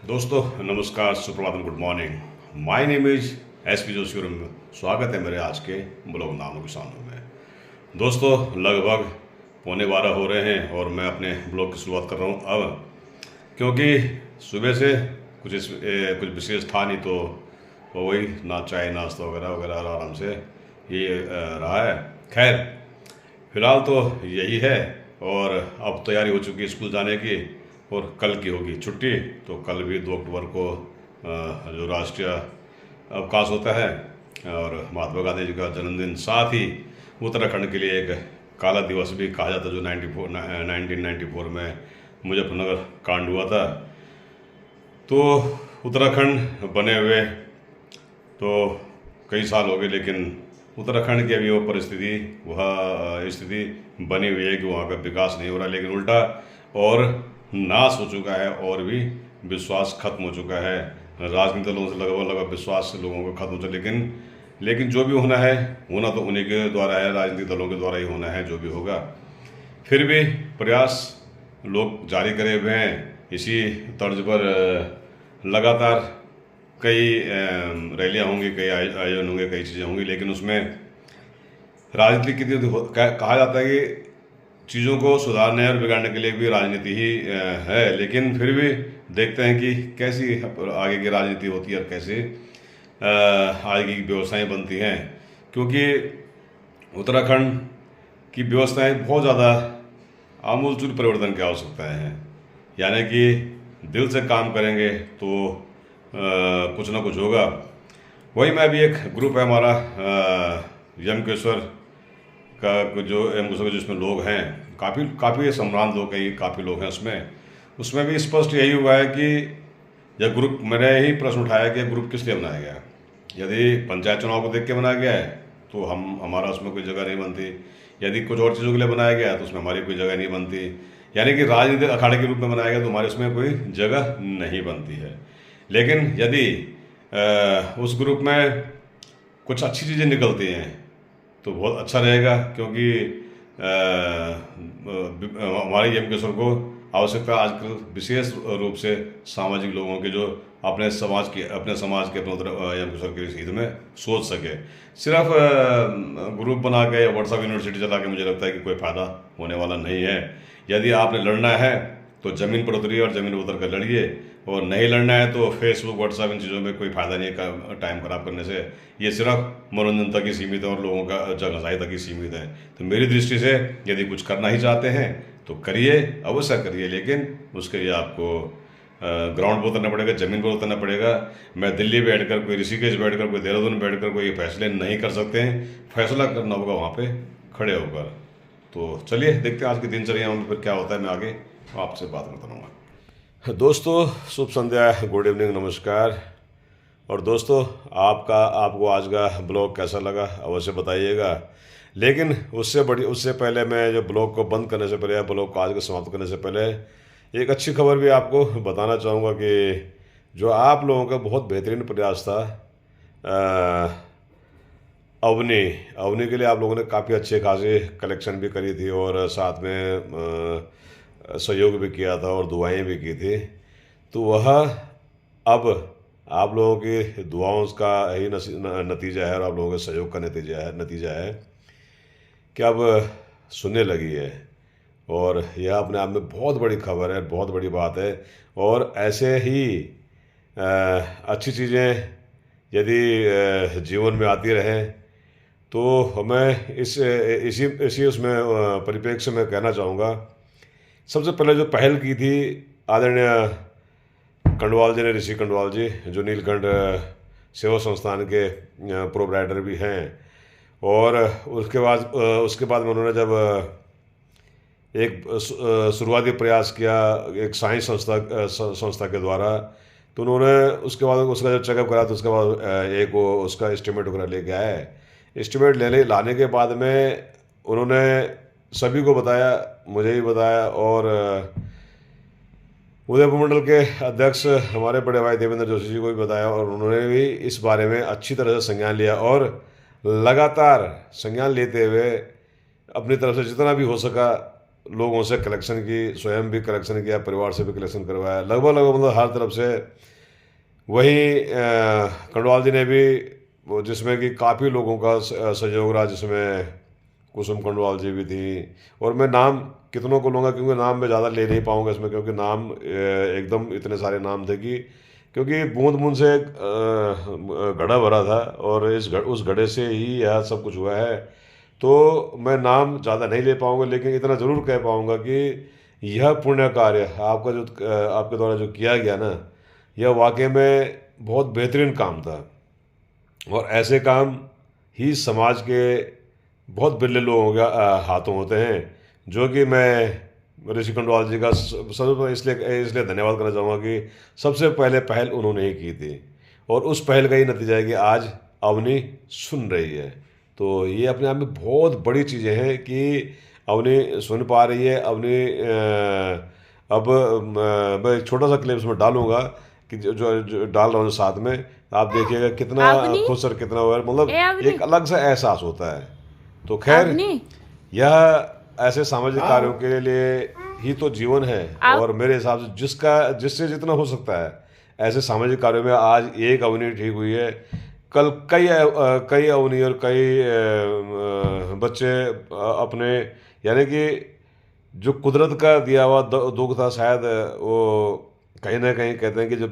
दोस्तों नमस्कार, सुप्रभातम, good morning. My name is S P Joshi और स्वागत है मेरे आज के ब्लॉग नामों किसानों में। दोस्तों लगभग 11:15 हो रहे हैं और मैं अपने ब्लॉग की शुरुआत कर रहा हूँ अब, क्योंकि सुबह से कुछ विशेष था नहीं, तो वही ना चाय नाश्ता वगैरह वगैरह आराम से ये रहा है। खैर फिलहाल तो यही है और अब तैयारी हो चुकी है स्कूल जाने की, और कल की होगी छुट्टी। तो कल भी 2 अक्टूबर को जो राष्ट्रीय अवकाश होता है और महात्मा गांधी जी का जन्मदिन, साथ ही उत्तराखंड के लिए एक काला दिवस भी कहा जाता है, जो 1994 में मुजफ्फरनगर कांड हुआ था। तो उत्तराखंड बने हुए तो कई साल हो गए, लेकिन उत्तराखंड की अभी वो परिस्थिति, वह स्थिति बनी हुई है कि वहाँ का विकास नहीं हो रहा, लेकिन उल्टा और नाश हो चुका है और भी विश्वास खत्म हो चुका है। राजनीतिक दलों से लगभग विश्वास लोगों का खत्म हो चुका, लेकिन जो भी होना है, होना तो उन्हीं के द्वारा है, राजनीतिक दलों के द्वारा ही होना है जो भी होगा। फिर भी प्रयास लोग जारी करे हुए हैं। इसी तर्ज पर लगातार कई रैलियाँ होंगी, कई आयोजन होंगे, कई चीज़ें होंगी, लेकिन उसमें राजनीति की कहा जाता है कि चीज़ों को सुधारने और बिगाड़ने के लिए भी राजनीति ही है, लेकिन फिर भी देखते हैं कि कैसी आगे की राजनीति होती है और कैसे आगे की व्यवस्थाएं बनती हैं। क्योंकि उत्तराखंड की व्यवस्थाएं बहुत ज़्यादा आमूलचूल परिवर्तन की आवश्यकता है। यानी कि दिल से काम करेंगे तो कुछ ना कुछ होगा। वही मैं अभी एक ग्रुप है हमारा यमकेश्वर का, जो यमकेश्वर जिसमें लोग हैं, काफ़ी सम्रांत लोग हैं, काफ़ी लोग हैं उसमें भी स्पष्ट यही हुआ है कि यह ग्रुप, मैंने ही प्रश्न उठाया कि यह ग्रुप किस लिए बनाया गया। यदि पंचायत चुनाव को देख के बनाया गया है तो हमारा उसमें कोई जगह नहीं बनती। यदि कुछ और चीज़ों के लिए बनाया गया है तो उसमें हमारी कोई जगह नहीं बनती। यानी कि राजनीतिक अखाड़े के रूप में बनाया गया तो हमारे उसमें कोई जगह नहीं बनती है। लेकिन यदि उस ग्रुप में कुछ अच्छी चीज़ें निकलती हैं तो बहुत अच्छा रहेगा, क्योंकि हमारे यमकेश्वर को आवश्यकता आजकल विशेष रूप से सामाजिक लोगों के, जो अपने समाज के अपने यमकेश्वर के हित में सोच सके। सिर्फ ग्रुप बना के व्हाट्सएप यूनिवर्सिटी चला के मुझे लगता है कि कोई फ़ायदा होने वाला नहीं है। यदि आपने लड़ना है तो ज़मीन पर उतरिए और ज़मीन पर उतर कर लड़िए, और नहीं लड़ना है तो फेसबुक व्हाट्सएप इन चीज़ों में कोई फ़ायदा नहीं है टाइम खराब करने से। ये सिर्फ मनोरंजन तक ही सीमित है और लोगों का जगहसाई तक ही सीमित है। तो मेरी दृष्टि से यदि कुछ करना ही चाहते हैं तो करिए, अवश्य करिए, लेकिन उसके लिए आपको ग्राउंड पर उतरना पड़ेगा, ज़मीन पर उतरना पड़ेगा। मैं दिल्ली बैठकर, कोई ऋषिकेश बैठकर, कोई देहरादून बैठकर कोई फैसले नहीं कर सकते हैं। फैसला करना होगा वहाँ पे खड़े होकर। तो चलिए देखते हैं आज की दिनचर्या में फिर क्या होता है। मैं आगे आपसे बात करता रहूँगा। दोस्तों शुभ संध्या, गुड इवनिंग, नमस्कार। और दोस्तों आपको आज का ब्लॉग कैसा लगा अवश्य बताइएगा। लेकिन उससे पहले मैं जो ब्लॉग को बंद करने से पहले, ब्लॉग को आज का समाप्त करने से पहले एक अच्छी खबर भी आपको बताना चाहूँगा कि जो आप लोगों का बहुत बेहतरीन प्रयास था अवनी के लिए, आप लोगों ने काफ़ी अच्छे खासे कलेक्शन भी करी थी और साथ में सहयोग भी किया था और दुआएं भी की थी। तो वह अब आप लोगों की दुआओं का ही नतीजा है और आप लोगों के सहयोग का नतीजा है कि अब सुनने लगी है। और यह अपने आप में बहुत बड़ी खबर है, बहुत बड़ी बात है। और ऐसे ही अच्छी चीज़ें यदि जीवन में आती रहें तो हमें इसी उसमें परिप्रेक्ष्य में कहना चाहूँगा, सबसे पहले जो पहल की थी आदरणीय कंडवाल जी ने, ऋषि कंडवाल जी, जो नीलकंठ सेवा संस्थान के प्रोप्राइटर भी हैं। और उसके बाद में उन्होंने जब एक शुरुआती प्रयास किया एक साइंस संस्था के द्वारा, तो उन्होंने उसके बाद उसका जब चेकअप करा तो उसके बाद एक वो उसका एस्टिमेट वगैरह लेके आए। एस्टिमेट लाने के बाद में उन्होंने सभी को बताया, मुझे भी बताया, और उदयपुर मंडल के अध्यक्ष हमारे बड़े भाई देवेंद्र जोशी जी को भी बताया, और उन्होंने भी इस बारे में अच्छी तरह से संज्ञान लिया और लगातार संज्ञान लेते हुए अपनी तरफ से जितना भी हो सका लोगों से कलेक्शन की, स्वयं भी कलेक्शन किया, परिवार से भी कलेक्शन करवाया, लगभग लगभग मतलब हर तरफ से। वहीं कंडवाल जी ने भी वो, जिसमें कि काफ़ी लोगों का सहयोग रहा, जिसमें कुसुम कंडवाल जी भी थी। और मैं नाम कितनों को लूँगा, क्योंकि नाम मैं ज़्यादा ले नहीं पाऊँगा इसमें, क्योंकि नाम एकदम इतने सारे नाम थे कि, क्योंकि बूंद बूंद से घड़ा भरा था, और उस घड़े से ही यह सब कुछ हुआ है। तो मैं नाम ज़्यादा नहीं ले पाऊँगा, लेकिन इतना ज़रूर कह पाऊँगा कि यह पुण्य कार्य आपका जो आपके द्वारा जो किया गया ना, यह वाकई में बहुत बेहतरीन काम था। और ऐसे काम ही समाज के बहुत बिरले लोगों के हाथों होते हैं, जो कि मैं ऋषि कंडवाल जी का सबसे पहले इसलिए धन्यवाद करना चाहूँगा कि सबसे पहले पहल उन्होंने ही की थी, और उस पहल का ही नतीजा है कि आज अवनी सुन रही है। तो ये अपने आप में बहुत बड़ी चीज़ें हैं कि अवनी सुन पा रही है। अवनी अब मैं एक छोटा सा क्लिप उसमें डालूंगा कि जो डाल रहा हूँ साथ में, आप देखिएगा कितना अवनी, खुश और कितना वो है, मतलब ए अवनी, एक अलग सा एहसास होता है। तो खैर, अवनी, यह ऐसे सामाजिक कार्यों के लिए ही तो जीवन है। अव और मेरे हिसाब से जिससे जितना हो सकता है ऐसे सामाजिक कार्यों में, आज एक अवनी ठीक हुई है, कल कई अवनी और कई बच्चे अपने, यानी कि जो कुदरत का दिया हुआ दुख था शायद, वो कहीं ना कहीं कहते हैं कि जब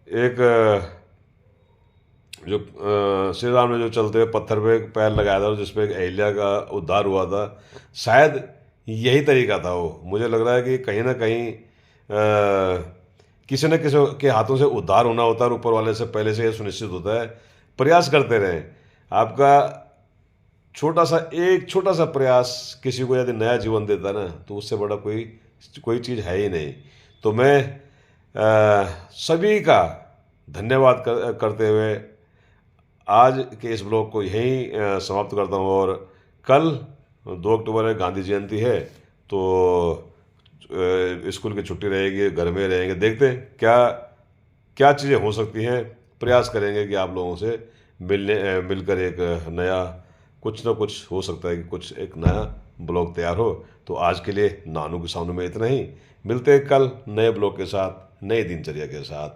एक जो श्री राम ने जो चलते हुए पत्थर पे पैर लगाया था, जिसपे एक अहिल्या का उद्धार हुआ था, शायद यही तरीका था वो। मुझे लग रहा है कि कहीं ना कहीं किसी न किसी के हाथों से उद्धार होना होता है, और ऊपर वाले से पहले से यह सुनिश्चित होता है। प्रयास करते रहें। आपका एक छोटा सा प्रयास किसी को यदि नया जीवन देता ना, तो उससे बड़ा कोई चीज़ है ही नहीं। तो मैं सभी का धन्यवाद करते हुए आज के इस ब्लॉग को यहीं समाप्त करता हूँ। और कल 2 अक्टूबर है, गांधी जयंती है, तो स्कूल की छुट्टी रहेगी, घर में रहेंगे, देखते हैं क्या क्या चीज़ें हो सकती हैं। प्रयास करेंगे कि आप लोगों से मिलकर एक नया, कुछ ना कुछ हो सकता है कि कुछ एक नया ब्लॉग तैयार हो। तो आज के लिए नानू के सामने में इतना ही। मिलते हैं कल नए ब्लॉग के साथ, नई दिनचर्या के साथ।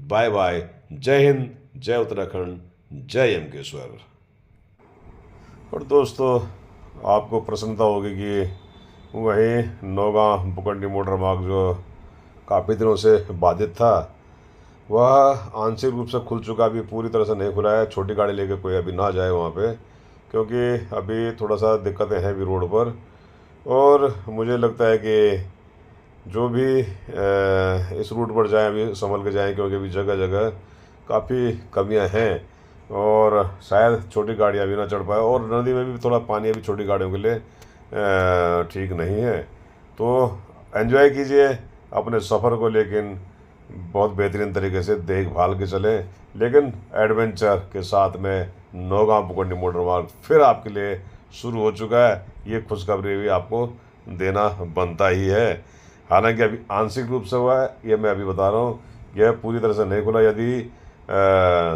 Bye bye. जय हिंद, जय उत्तराखंड, जय यमकेश्वर। और दोस्तों, आपको प्रसन्नता होगी कि वहीं नौगांव बुकंडी मोटर मार्ग जो काफ़ी दिनों से बाधित था, वह आंशिक रूप से खुल चुका, अभी पूरी तरह से नहीं खुला है। छोटी गाड़ी लेकर कोई अभी ना जाए वहाँ पे, क्योंकि अभी थोड़ा सा दिक्कतें हैं भी रोड पर। और मुझे लगता है कि जो भी इस रूट पर जाएं अभी संभल के जाएं, क्योंकि अभी जगह जगह काफ़ी कमियां हैं, और शायद छोटी गाड़ियां भी ना चढ़ पाए। और नदी में भी थोड़ा पानी अभी छोटी गाड़ियों के लिए ठीक नहीं है। तो एंजॉय कीजिए अपने सफ़र को, लेकिन बहुत बेहतरीन तरीके से देखभाल के चलें, लेकिन एडवेंचर के साथ में। नौगांव बुकंडी मोटर मार्ग फिर आपके लिए शुरू हो चुका है। ये खुशखबरी भी आपको देना बनता ही है। हालांकि अभी आंशिक रूप से हुआ है, ये मैं अभी बता रहा हूँ। यह पूरी तरह से नहीं खुला। यदि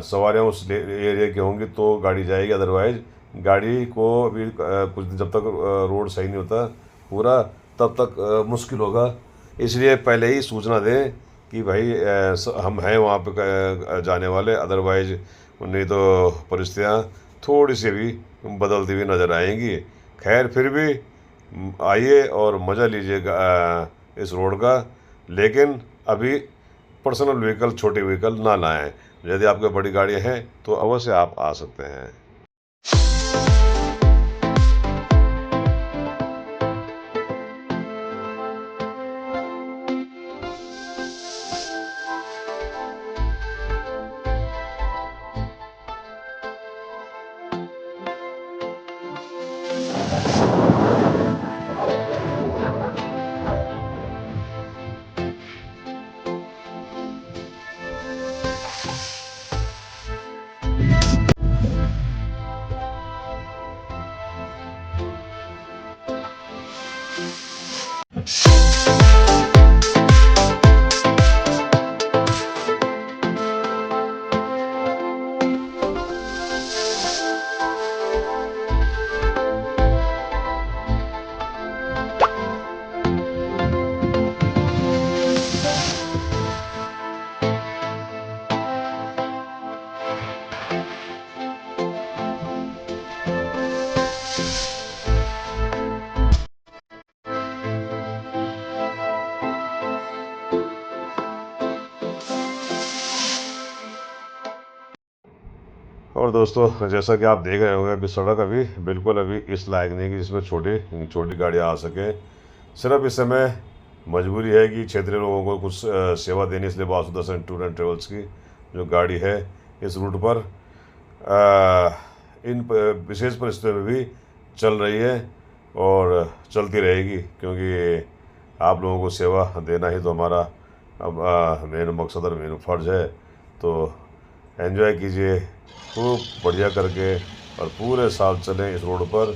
सवारियाँ उस एरिया की होंगी तो गाड़ी जाएगी, अदरवाइज गाड़ी को अभी कुछ दिन, जब तक रोड सही नहीं होता पूरा, तब तक मुश्किल होगा। इसलिए पहले ही सूचना दें कि भाई हम हैं वहाँ पे जाने वाले, अदरवाइज नहीं तो परिस्थितियाँ थोड़ी सी भी बदलती हुई नज़र आएंगी। खैर, फिर भी आइए और मज़ा लीजिएगा इस रोड का, लेकिन अभी पर्सनल व्हीकल, छोटे व्हीकल ना लाएं। यदि आपके बड़ी गाड़ियाँ हैं तो अवश्य आप आ सकते हैं। और दोस्तों जैसा कि आप देख रहे होंगे अभी सड़क अभी बिल्कुल अभी इस लायक नहीं है कि जिसमें छोटी छोटी गाड़ियाँ आ सकें। सिर्फ इस समय मजबूरी है कि क्षेत्रीय लोगों को कुछ सेवा देनी, इसलिए वासुदेव टूर एंड ट्रेवल्स की जो गाड़ी है इस रूट पर इन विशेष परिस्थितियों में भी चल रही है और चलती रहेगी, क्योंकि आप लोगों को सेवा देना ही तो हमारा अब मेन मकसद और मेन फ़र्ज़ है। तो एंजॉय कीजिए खूब बढ़िया करके और पूरे साल चलें इस रोड पर,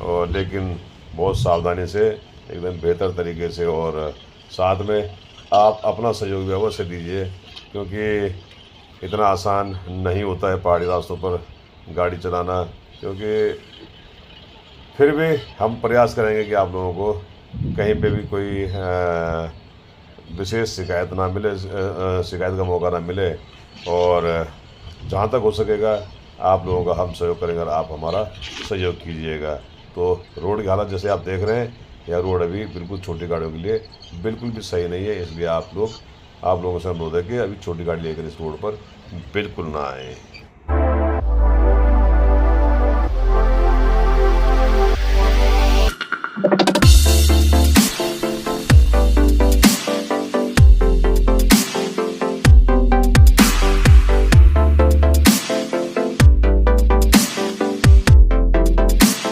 और लेकिन बहुत सावधानी से, एकदम बेहतर तरीके से, और साथ में आप अपना सहयोग भी अवश्य दीजिए, क्योंकि इतना आसान नहीं होता है पहाड़ी रास्तों पर गाड़ी चलाना। क्योंकि फिर भी हम प्रयास करेंगे कि आप लोगों को कहीं पे भी कोई विशेष शिकायत ना मिले, शिकायत का मौका ना मिले, और जहाँ तक हो सकेगा आप लोगों का हम सहयोग करेंगे और आप हमारा सहयोग कीजिएगा। तो रोड की हालत जैसे आप देख रहे हैं, यह रोड अभी बिल्कुल छोटी गाड़ियों के लिए बिल्कुल भी सही नहीं है, इसलिए आप लोगों से अनुरोध है कि अभी छोटी गाड़ी लेकर इस रोड पर बिल्कुल ना आएँ।